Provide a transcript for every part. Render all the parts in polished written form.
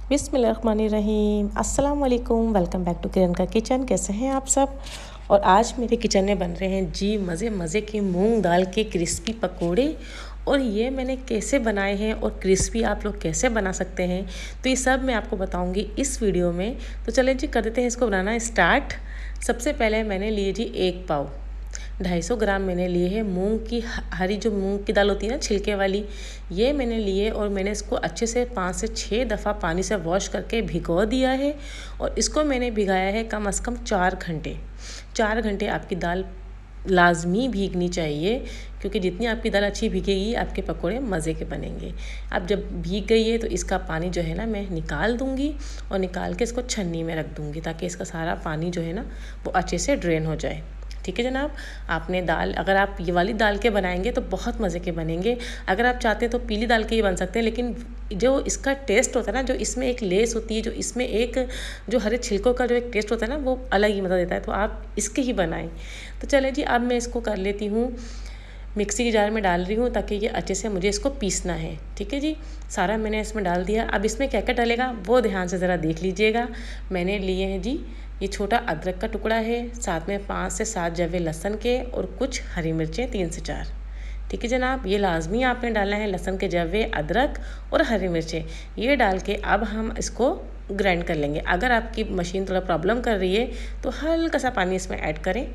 बिस्मिल्लाहिर्रहमानिर्रहीम। अस्सलाम वालेकुम। वेलकम बैक टू किरण का किचन। कैसे हैं आप सब? और आज मेरे किचन में बन रहे हैं जी मज़े मज़े के मूंग दाल के क्रिस्पी पकोड़े। और ये मैंने कैसे बनाए हैं और क्रिस्पी आप लोग कैसे बना सकते हैं, तो ये सब मैं आपको बताऊंगी इस वीडियो में। तो चलें जी, कर देते हैं इसको बनाना स्टार्ट। सबसे पहले मैंने लिए जी 1 पाव 250 ग्राम मैंने लिए है मूंग की हरी, जो मूंग की दाल होती है ना छिलके वाली, ये मैंने लिए और मैंने इसको अच्छे से 5 से 6 दफ़ा पानी से वॉश करके भिगो दिया है। और इसको मैंने भिगाया है कम से कम 4 घंटे। 4 घंटे आपकी दाल लाजमी भीगनी चाहिए, क्योंकि जितनी आपकी दाल अच्छी भीगेगी आपके पकोड़े मज़े के बनेंगे। अब जब भीग गई है तो इसका पानी जो है ना मैं निकाल दूंगी और निकाल के इसको छन्नी में रख दूंगी, ताकि इसका सारा पानी जो है ना वो अच्छे से ड्रेन हो जाए। ठीक है जनाब। आपने दाल, अगर आप ये वाली दाल के बनाएंगे तो बहुत मज़े के बनेंगे। अगर आप चाहते हैं तो पीली दाल के ही बन सकते हैं, लेकिन जो इसका टेस्ट होता है ना, जो इसमें एक लेस होती है, जो इसमें एक जो हरे छिलकों का जो एक टेस्ट होता है ना, वो अलग ही मज़ा देता है। तो आप इसके ही बनाएं। तो चले जी, अब मैं इसको कर लेती हूँ, मिक्सी के जार में डाल रही हूँ, ताकि ये अच्छे से मुझे इसको पीसना है। ठीक है जी, सारा मैंने इसमें डाल दिया। अब इसमें क्या क्या डलेगा वो ध्यान से ज़रा देख लीजिएगा। मैंने लिए हैं जी ये छोटा अदरक का टुकड़ा है, साथ में 5 से 7 जवे लहसुन के और कुछ हरी मिर्चें 3 से 4। ठीक है जनाब, ये लाजमी आपने डालना है, लहसुन के जवे, अदरक और हरी मिर्चें ये डाल के अब हम इसको ग्राइंड कर लेंगे। अगर आपकी मशीन थोड़ा प्रॉब्लम कर रही है तो हल्का सा पानी इसमें ऐड करें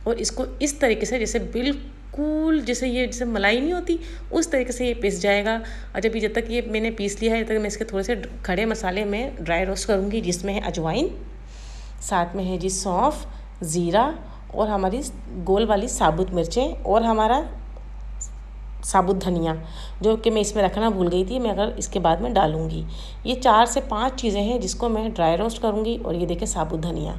और इसको इस तरीके से, जैसे बिल्कुल जैसे मलाई नहीं होती उस तरीके से ये पिस जाएगा। और जब तक ये मैंने पीस लिया है, तब तक मैं इसके थोड़े से खड़े मसाले में ड्राई रोस्ट करूँगी, जिसमें है अजवाइन, साथ में है जी सौंफ, ज़ीरा और हमारी गोल वाली साबुत मिर्चें और हमारा साबुत धनिया, जो कि मैं इसमें रखना भूल गई थी, मैं अगर इसके बाद में डालूँगी। ये 4 से 5 चीज़ें हैं जिसको मैं ड्राई रोस्ट करूँगी। और ये देखिए साबुत धनिया।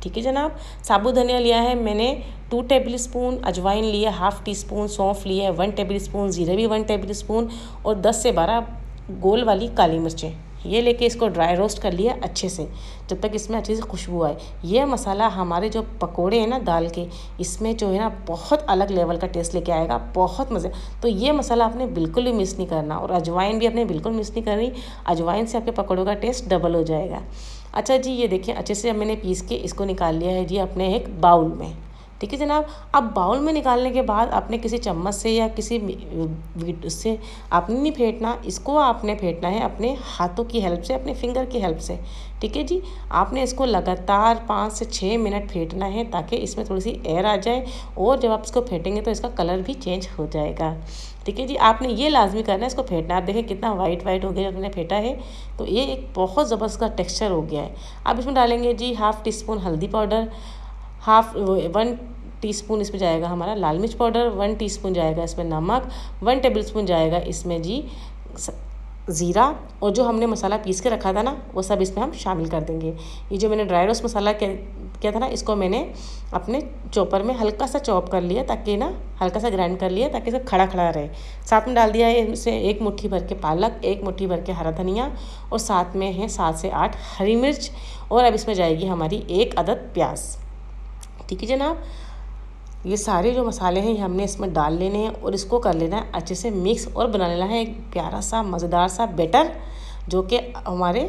ठीक है जनाब, साबुत धनिया लिया है मैंने 2 टेबल स्पून, अजवाइन लिया 1/2 टीस्पून, सौंफ लिया है 1 टेबल स्पून, ज़ीरा भी 1 टेबल स्पून और 10 से 12 गोल वाली काली मिर्चें। ये लेके इसको ड्राई रोस्ट कर लिया अच्छे से, जब तक इसमें अच्छे से खुशबू आए। ये मसाला हमारे जो पकोड़े हैं ना दाल के, इसमें जो है ना बहुत अलग लेवल का टेस्ट लेके आएगा, बहुत मज़े। तो ये मसाला आपने बिल्कुल भी मिस नहीं करना, और अजवाइन भी आपने बिल्कुल मिस नहीं करनी। अजवाइन से आपके पकोड़ों का टेस्ट डबल हो जाएगा। अच्छा जी, ये देखिए अच्छे से अब मैंने पीस के इसको निकाल लिया है जी अपने एक बाउल में। ठीक है जनाब, अब बाउल में निकालने के बाद आपने किसी चम्मच से या किसी उससे आपने नहीं फेंटना, इसको आपने फेंटना है अपने हाथों की हेल्प से, अपने फिंगर की हेल्प से। ठीक है जी, आपने इसको लगातार 5 से 6 मिनट फेंटना है, ताकि इसमें थोड़ी सी एयर आ जाए, और जब आप इसको फेंटेंगे तो इसका कलर भी चेंज हो जाएगा। ठीक है जी, आपने ये लाजमी करना है, इसको फेंटना। आप देखें कितना वाइट वाइट हो गया जब मैंने फेंटा है, तो ये एक बहुत ज़बरदस्त का टेक्स्चर हो गया है। अब इसमें डालेंगे जी 1/2 टीस्पून हल्दी पाउडर, 1 टीस्पून इसमें जाएगा हमारा लाल मिर्च पाउडर, 1 टीस्पून जाएगा इसमें नमक, 1 टेबल स्पून जाएगा इसमें जी ज़ीरा, और जो हमने मसाला पीस के रखा था ना वो सब इसमें हम शामिल कर देंगे। ये जो मैंने ड्राई रोस्ट मसाला किया था ना, इसको मैंने अपने चॉपर में हल्का सा चॉप कर लिया, ताकि ना हल्का सा ग्राइंड कर लिया, ताकि सब खड़ा खड़ा रहे। साथ में डाल दिया है इसमें 1 मुट्ठी भर के पालक, 1 मुट्ठी भर के हरा धनिया, और साथ में है 7 से 8 हरी मिर्च, और अब इसमें जाएगी हमारी 1 अदद प्याज। ठीक है जनाब, ये सारे जो मसाले हैं ये हमने इसमें डाल लेने हैं और इसको कर लेना है अच्छे से मिक्स, और बना लेना है एक प्यारा सा मज़ेदार सा बैटर, जो कि हमारे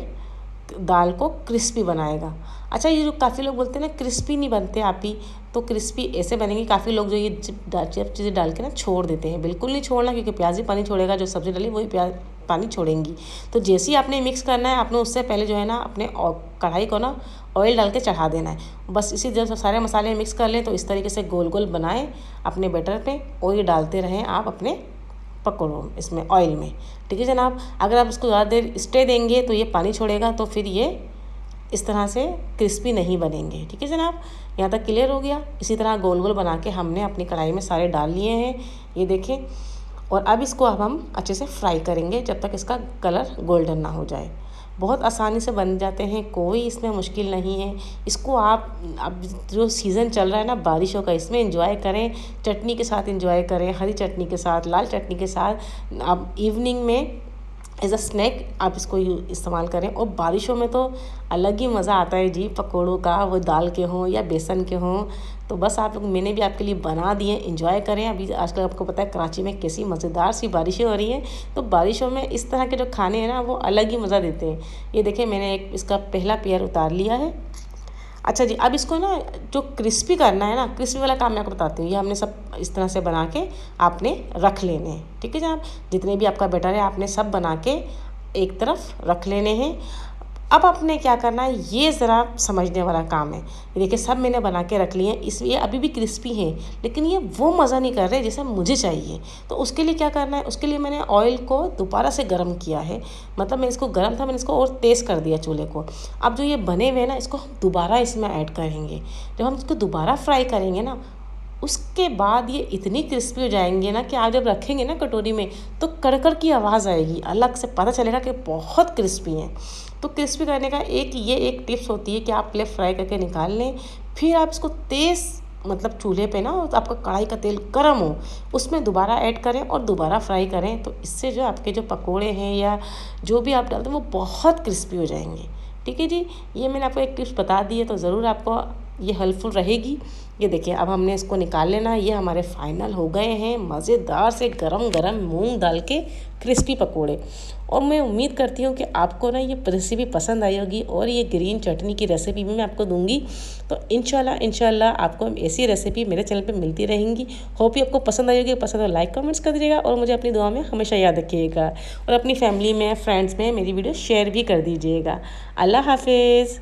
दाल को क्रिस्पी बनाएगा। अच्छा, ये जो काफ़ी लोग बोलते हैं ना क्रिस्पी नहीं बनते आप ही, तो क्रिस्पी ऐसे बनेंगे। काफ़ी लोग जो ये चीज़ें डाल के ना छोड़ देते हैं, बिल्कुल नहीं छोड़ना, क्योंकि प्याज ही पानी छोड़ेगा, जो सब्ज़ी डाली वही प्याज पानी छोड़ेंगी। तो जैसे ही आपने मिक्स करना है, आपने उससे पहले जो है ना अपने कढ़ाई को ना ऑयल डाल के चढ़ा देना है। बस इसी जब सारे मसाले मिक्स कर लें तो इस तरीके से गोल गोल बनाएं अपने बैटर पे, और ये डालते रहें आप अपने पकौड़ों इसमें ऑयल में। ठीक है जनाब, अगर आप इसको ज़्यादा देर स्टे देंगे तो ये पानी छोड़ेगा, तो फिर ये इस तरह से क्रिस्पी नहीं बनेंगे। ठीक है जनाब, यहाँ तक क्लियर हो गया। इसी तरह गोल गोल बना के हमने अपनी कढ़ाई में सारे डाल लिए हैं, ये देखें। और अब इसको हम अच्छे से फ्राई करेंगे जब तक इसका कलर गोल्डन ना हो जाए। बहुत आसानी से बन जाते हैं, कोई इसमें मुश्किल नहीं है। इसको आप अब जो सीज़न चल रहा है ना बारिशों का, इसमें एंजॉय करें, चटनी के साथ एंजॉय करें, हरी चटनी के साथ, लाल चटनी के साथ। आप इवनिंग में एज अ स्नैक आप इसको इस्तेमाल करें। और बारिशों में तो अलग ही मज़ा आता है जी पकौड़ों का, वो दाल के हों या बेसन के हों। तो बस आप लोग मैंने भी आपके लिए बना दिए, एंजॉय करें। अभी आजकल आपको पता है कराची में कैसी मज़ेदार सी बारिशें हो रही हैं, तो बारिशों में इस तरह के जो खाने हैं ना वो अलग ही मज़ा देते हैं। ये देखिए मैंने एक इसका पहला पेयर उतार लिया है। अच्छा जी, अब इसको ना जो क्रिस्पी करना है ना, क्रिस्पी वाला काम मैं आपको बताती हूँ। ये हमने सब इस तरह से बना के आपने रख लेने हैं, ठीक है जनाब। जितने भी आपका बैटर है आपने सब बना के एक तरफ रख लेने हैं। अब आपने क्या करना है, ये ज़रा समझने वाला काम है। ये देखिए सब मैंने बना के रख लिए हैं, इसलिए अभी भी क्रिस्पी हैं, लेकिन ये वो मज़ा नहीं कर रहे जैसा मुझे चाहिए। तो उसके लिए क्या करना है, उसके लिए मैंने ऑयल को दोबारा से गर्म किया है। मतलब मैं इसको गर्म था, मैंने इसको और तेज़ कर दिया चूल्हे को। अब जो ये बने हुए हैं ना, इसको हम दोबारा इसमें ऐड करेंगे। जब हम इसको दोबारा फ्राई करेंगे ना, उसके बाद ये इतनी क्रिस्पी हो जाएंगे ना कि आप जब रखेंगे ना कटोरी में तो कड़कड़ की आवाज़ आएगी, अलग से पता चलेगा कि बहुत क्रिस्पी हैं। तो क्रिस्पी करने का एक टिप्स होती है कि आप पहले फ्राई करके निकाल लें, फिर आप इसको तेज़ मतलब चूल्हे पे ना आपका कढ़ाई का तेल गर्म हो, उसमें दोबारा ऐड करें और दोबारा फ्राई करें। तो इससे जो आपके जो पकोड़े हैं या जो भी आप डालते हैं वो बहुत क्रिस्पी हो जाएंगे। ठीक है जी, ये मैंने आपको एक टिप्स बता दी है, तो ज़रूर आपको ये हेल्पफुल रहेगी। ये देखिए अब हमने इसको निकाल लेना। ये हमारे फाइनल हो गए हैं मज़ेदार से गरम गरम मूंग दाल के क्रिस्पी पकोड़े। और मैं उम्मीद करती हूँ कि आपको ना ये रेसिपी पसंद आई होगी, और ये ग्रीन चटनी की रेसिपी भी मैं आपको दूंगी। तो इंशाल्लाह आपको ऐसी रेसिपी मेरे चैनल पे मिलती रहेंगी। होप ही आपको पसंद आई होगी। पसंद हो लाइक कमेंट्स कर दीजिएगा, और मुझे अपनी दुआ में हमेशा याद रखिएगा, और अपनी फैमिली में फ्रेंड्स में मेरी वीडियो शेयर भी कर दीजिएगा। अल्लाह हाफिज़।